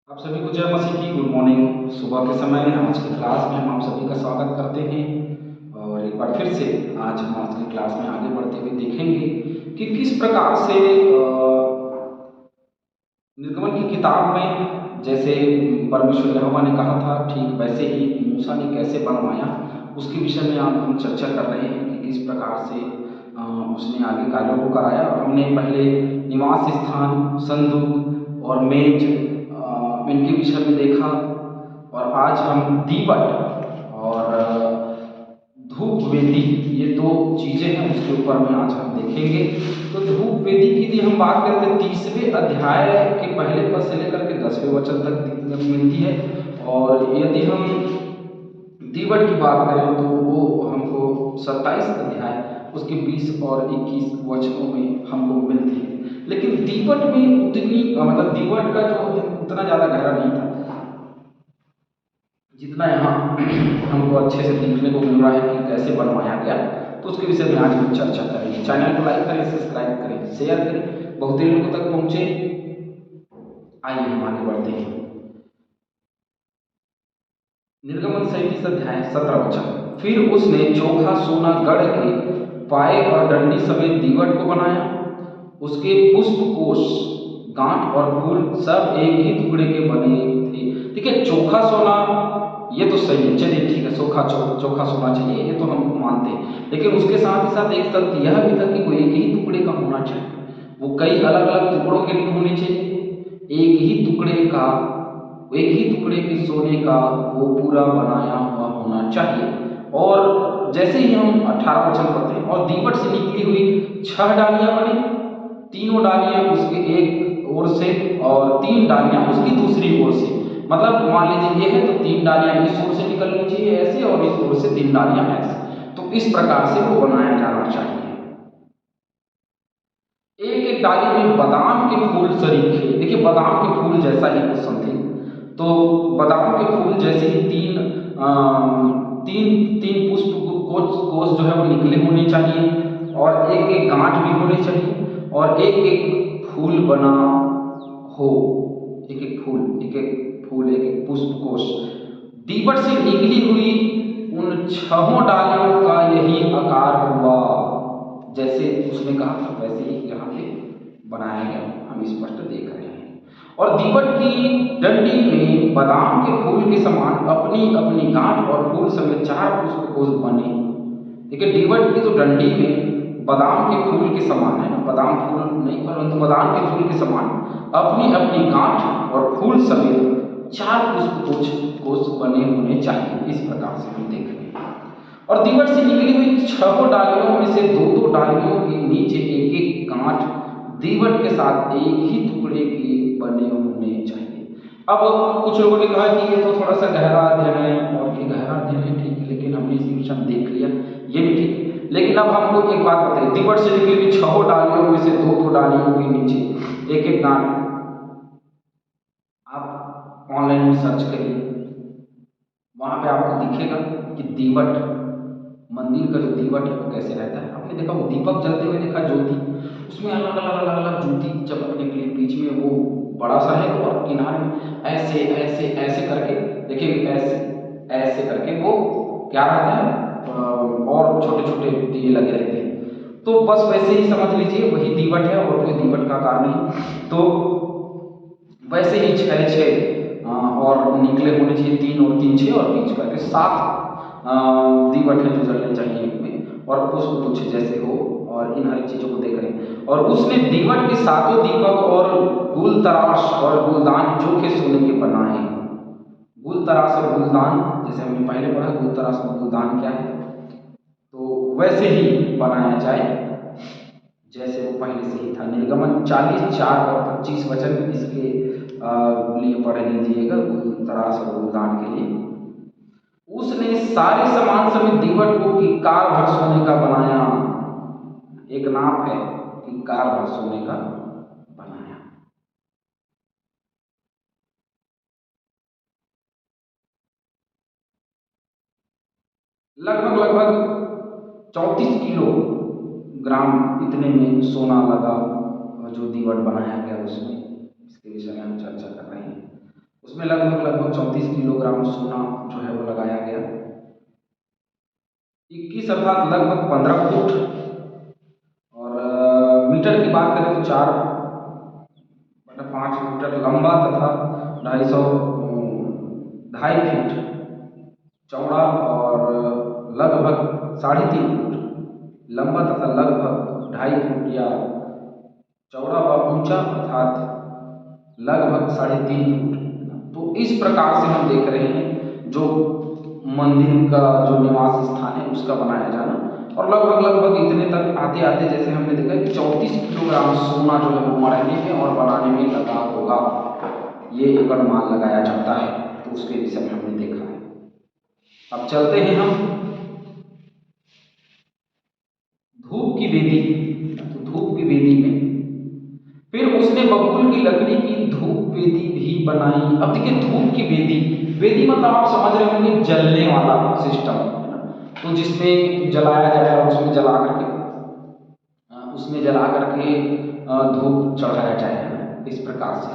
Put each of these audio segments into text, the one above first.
आप सभी को जय मसीह की गुड मॉर्निंग। सुबह के समय आज की क्लास में हम आप सभी का स्वागत करते हैं और एक बार फिर से आज हम आज की क्लास में आगे बढ़ते हुए देखेंगे कि किस प्रकार से निर्गमन की किताब में जैसे परमेश्वर यहोवा ने कहा था ठीक वैसे ही मूसा ने कैसे बनवाया उसके विषय में आज हम चर्चा कर रहे हैं कि किस प्रकार से उसने आगे कार्यों को कराया। और हमने पहले निवास स्थान, संदूक और मेज इनके विषय में देखा और आज हम दीवट और धूप वेदी ये दो चीज़ें हैं उसके ऊपर में आज हम देखेंगे। तो धूप वेदी की यदि हम बात करते हैं 30वें अध्याय के पहले पद से लेकर के 10वें वचन तक मिलती है। और यदि हम दीवट की बात करें तो वो हमको 27 अध्याय उसके 20 और 21 वचनों में हमको मिलती है। लेकिन दीवट में उतनी मतलब दीवट का जो उतना ज़्यादा गहरा नहीं था जितना यहाँ हमको अच्छे से देखने को मिल रहा है कि कैसे बनवाया गया। तो उसके विषय में आज हम चर्चा करेंगे। चैनल को लाइक करें, सब्सक्राइब करें, शेयर करें, बहुत ही लोगों तक पहुँचे। आइए हम आगे बढ़ते हैं। निर्गमन 37 अध्याय 17 वचन। फिर उसने चोखा सोना गढ़ के पाए और डंडी समेत दीवट को बनाया। उसके पुष्प कोष, गांठ और फूल सब एक ही टुकड़े के बने थे। ठीक है, चोखा सोना ये तो सही है, चलिए ठीक है, चोखा सोना चाहिए, ये तो हम मानते हैं। लेकिन उसके साथ ही साथ एक शर्त यह भी था कि वो एक ही टुकड़े का होना चाहिए, वो कई अलग अलग टुकड़ों के नहीं होने चाहिए। एक ही टुकड़े का, एक ही टुकड़े के सोने का वो पूरा बनाया हुआ होना चाहिए। और जैसे ही हम 18 वचन पढ़ते हैं, और दीवट से निकली हुई 6 डालियां बनी, तीनों डालियां उसके एक ओर से और 3 डालियां उसकी दूसरी ओर से। मतलब मान लीजिए ये है तो 3 डालियां इस ओर से निकलनी चाहिए ऐसे, और इस ओर से 3 डालियां ऐसे। तो इस प्रकार से वो बनाया जाना चाहिए। एक एक डाली में बादाम के फूल शरीक है। देखिए बादाम के फूल जैसा ही कुछ समथिंग, तो बादाम के फूल जैसे ही तीन पुष्प कोष जो है वो निकले होने चाहिए, और एक एक गांठ भी होने चाहिए, और एक एक फूल बना हो, एक एक फूल, एक एक पुष्प कोष। दीवट से निकली हुई उन 6 डालियों का यही आकार हुआ, जैसे उसने कहा था वैसे ही यहाँ पे बनाया गया, हम स्पष्ट देख रहे हैं। और दीवट की डंडी में बादाम के फूल के समान अपनी अपनी गांठ और फूल समेत 4 पुष्प कोष बने। देखिए दीवट की तो डंडी में बादाम के फूल के समान है ना, बादाम फूल नहीं परंतु बादाम के फूल के समान अपनी अपनी गांठ और फूल समेत 4 पुष्प कोष बने होने चाहिए। इस प्रकार से हम देख रहे हैं। और दीवट से निकली हुई 6 डालियों में से 2-2 डालियों के नीचे एक एक गांठ दीवट के साथ एक ही टुकड़े के बने होने चाहिए। अब कुछ लोगों ने कहा कि ये तो थोड़ा सा गहरा अध्ययन है, और ये गहरा अध्ययन है ठीक है, लेकिन हमने इसके विषय में देख लिया, ये भी ठीक है। लेकिन अब हमको एक बात बताइए, दीवट से निकली हुई 6 डालियों में से 2-2 डालियों के नीचे एक एक गांठ, आप ऑनलाइन में सर्च करिए, वहां पे आपको दिखेगा कि दीवट, मंदिर का जो दीवट है वो कैसे रहता है। आपने देखा वो दीपक जलते हुए देखा, ज्योति उसमें अलग अलग अलग अलग ज्योति चमकने के लिए बीच में वो बड़ा सा है, और किनारे में ऐसे ऐसे ऐसे करके देखिए, ऐसे ऐसे करके वो क्या रहता है, और छोटे छोटे दिए लगे रहते हैं। तो बस वैसे ही समझ लीजिए वही दीवट है, और कोई दीवट का आकार नहीं। तो वैसे ही 6-6 और निकले होने चाहिए, 3 और 3 6, और बीच करके 7 दीवट है जो जलने चाहिए इनमें, और पुष्प कुछ जैसे हो, और इन हर चीजों को देख रहे हैं। और उसने दीवट के 7 दीपक और गुल तराश और गुलदान चोखे सोने के बनाए। गुल तराश और गुलदान जैसे हमने पहले पढ़ा, गुल तराश और गुलदान क्या है, तो वैसे ही बनाया जाए जैसे वो पहले से ही था। निर्गमन 40:4 और 25 वचन इसके लिए पढ़ लीजिएगा, गुल तराश और गुलदान के लिए। उसने सारे सामान समेत दीवट को किक्कार भर सोने का बनाया। एक नाप है, किक्कार भर सोने का बनाया। लगभग 34 किलोग्राम इतने में सोना लगा जो दीवट बनाया गया उसमें। इसके विषय में हम चर्चा कर रहे हैं। उसमें लगभग लगभग 34 किलोग्राम सोना जो है वो लगाया गया। 21 अर्थात लगभग 15 फुट। और मीटर की बात करें तो 4/5 मीटर लंबा तथा 2.5 फीट चौड़ा और लगभग 3.5 फुट लंबा तथा लगभग 2.5 फुट या चौड़ा व ऊंचा अर्थात लगभग 3.5 फुट। तो इस प्रकार से हम देख रहे हैं जो मंदिर का जो निवास स्थान है उसका बनाया जाना। और लगभग लगभग इतने तक आते आते जैसे हमने देखा कि 34 किलोग्राम सोना जो है वो मढ़ने में और बनाने में लगा होगा, ये एक अनुमान लगाया जाता है। तो उसके विषय में हमने देखा है। अब चलते हैं हम धूप की वेदी। तो धूप की वेदी में फिर उसने बबूल की लकड़ी की धूप वेदी भी बनाई। अब देखिए धूप की वेदी, वेदी मतलब आप समझ रहे होंगे जलने वाला सिस्टम है ना, तो जिसमें जलाया जाए और उसमें जला करके धूप चढ़ाया जाए है ना, इस प्रकार से।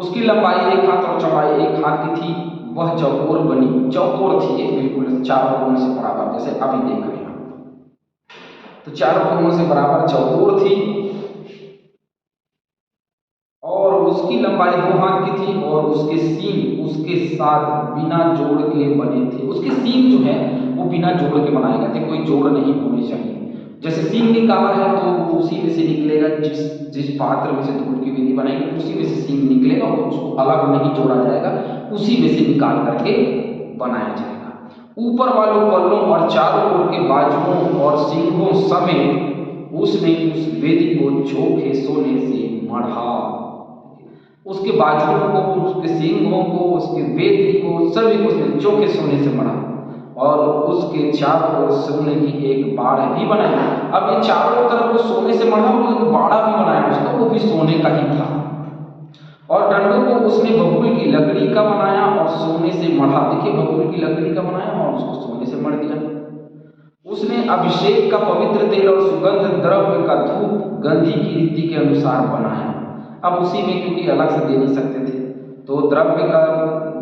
उसकी लंबाई 1 हाथ और चौड़ाई 1 हाथ की थी। वह चौकोर बनी, चौकोर थी ये बिल्कुल चारों कोनों से बराबर, जैसे अभी देख रहे हैं। तो चारों कोनों से बराबर चौकोर थी और उसकी लंबाई 2 हाथ की थी और उसके सींग उसके साथ बिना जोड़ के बने थे। उसके सींग जो है वो बिना जोड़ के बनाए गए थे, कोई जोड़ नहीं होने चाहिए। जैसे सींग निकाला है तो वो उसी में से निकलेगा, जिस जिस पात्र में से धूप की वेदी बनाएंगे उसी में से सींग निकलेगा और उसको अलग नहीं जोड़ा जाएगा, उसी में से निकाल करके बनाया जाएगा। ऊपर वालों पल्लों और चारों ओर के बाजुओं और सींगों समेत उसने उस वेदी को चोखे सोने से मढ़ा। उसके बाजुओं को, उसके सींगों को, उसके वेदी को, सभी को उसने चोखे सोने से मढ़ा और उसके चारों ओर सोने की एक बाड़ भी बनाई। अब ये चारों तरफ वो सोने से मढ़ा और एक बाड़ा भी बनाया उसका, वो भी सोने का ही था। और डंडों को उसने बबूल की लकड़ी का बनाया और सोने से मढ़ा। देखिए बबूल की लकड़ी का बनाया और उसको सोने से मढ़ दिया। उसने अभिषेक का पवित्र तेल और सुगंध द्रव्य का धूप गंधी की रीति के अनुसार बनाया। अब उसी में क्योंकि अलग से दे नहीं सकते थे तो द्रव्य का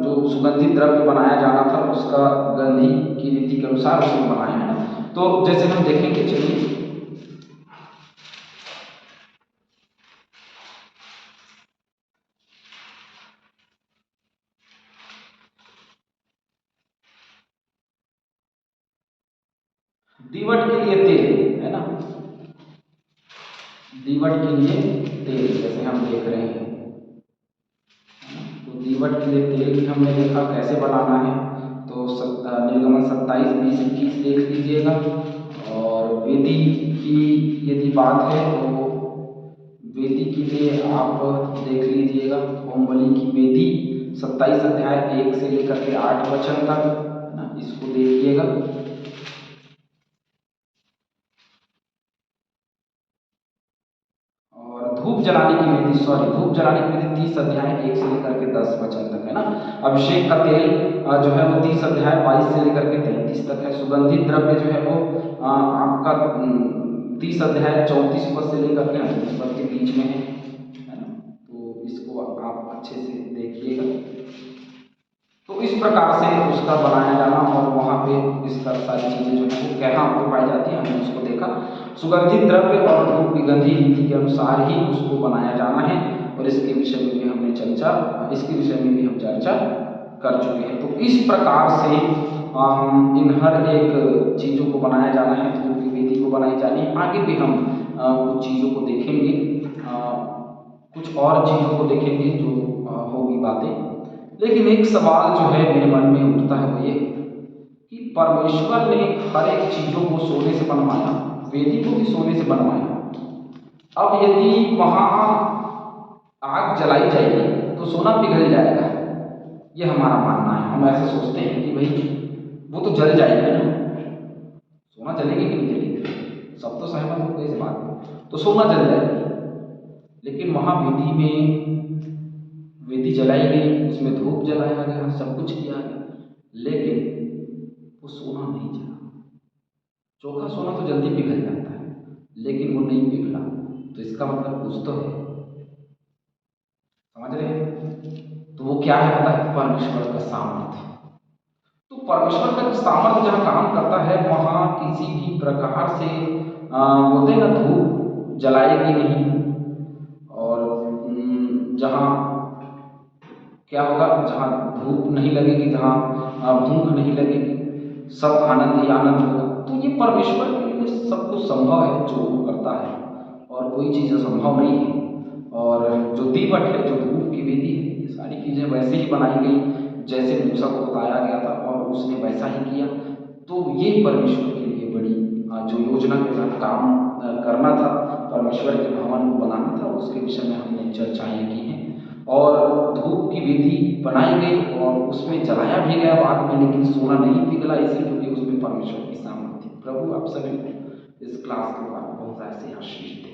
जो सुगंधित द्रव्य बनाया जाना था उसका गंधी की रीति के अनुसार उसने बनाया है। तो जैसे हम देखेंगे, चलिए दीवट के लिए तेल है ना, दीवट के लिए तेल जैसे हम देख रहे हैं। तो दीवट के लिए तेल भी हमने देखा कैसे बनाना है। तो निर्गमन 27, 20, 21 देख लीजिएगा। और वेदी की यदि बात है तो वेदी के लिए आप देख लीजिएगा होम बलि की वेदी 27 अध्याय 1 से लेकर के 8 वचन तक ना, इसको देखिएगा। धूप जलाने की विधि, धूप जलाने की विधि 30 अध्याय 1 से लेकर के 10 वचन तक है ना। अभिषेक का तेल जो है वो 30 अध्याय 22 से लेकर के 33 तक है। सुगंधित द्रव्य जो है वो आपका 30 अध्याय 34 पद से लेकर के 38 पद के बीच में है ना। तो इसको आप अच्छे से देखिएगा। तो इस प्रकार से उसका बनाया जाना और वहाँ पे इस तरह सारी चीज़ें जो है वो कहाँ पे पाई जाती है हमने उसको देखा। सुगंधित द्रव्य और धूप की गंधी रीति के अनुसार ही उसको बनाया जाना है और इसके विषय में भी हमने इसके विषय में भी हम चर्चा कर चुके हैं। तो इस प्रकार से इन हर एक चीज़ों को बनाया जाना है, धूप की विधि को बनाई जानी है। आगे भी हम कुछ चीज़ों को देखेंगे, कुछ और चीज़ों को देखेंगे जो होगी बातें। लेकिन एक सवाल जो है मेरे मन में उठता है वो ये कि परमेश्वर ने हर एक चीज़ों को सोने से बनवाया, वेदी को भी सोने से बनवाया। अब यदि वहाँ आग जलाई जाएगी तो सोना पिघल जाएगा, ये हमारा मानना है। हम ऐसे सोचते हैं कि भाई वो तो जल जाएगी ना, सोना जलेगी कि नहीं जलेगी, सब तो सहमत होंगे इस बात में, तो सोना जल जाएगी। लेकिन वहाँ वेदी जलाई गई, उसमें धूप जलाया गया, सब कुछ किया गया, लेकिन वो सोना नहीं जला। चोखा सोना तो जल्दी पिघल जाता है, लेकिन वो नहीं पिघला। तो इसका मतलब कुछ तो है, समझ रहे हैं। तो वो क्या है पता है? परमेश्वर का सामर्थ्य। तो परमेश्वर का सामर्थ्य जहाँ काम करता है वहाँ किसी भी प्रकार से बोलते हैं ना, धूप जलाएगी नहीं। और जहाँ क्या होगा, जहाँ धूप नहीं लगेगी, जहाँ भूख नहीं लगेगी, सब आनंद ही आनंद होगा। तो ये परमेश्वर के लिए सब कुछ संभव है जो वो करता है, और कोई चीज़ असंभव नहीं है। और जो दीपक है, जो धूप की वेदी है, ये सारी चीज़ें वैसे ही बनाई गई जैसे मूसा को बताया गया था और उसने वैसा ही किया। तो ये परमेश्वर के लिए बड़ी जो योजना के साथ काम करना था, परमेश्वर के भवन को बनाना था, उसके विषय में हमने चर्चाएँ की हैं। और धूप की वेदी बनाई गई और उसमें जलाया भी गया बाद में, लेकिन सोना नहीं पिघला, इसलिए क्योंकि उसमें परमेश्वर की सामर्थ्य थी। प्रभु आप सभी को इस क्लास के बाद बहुत ऐसे आशीष दे।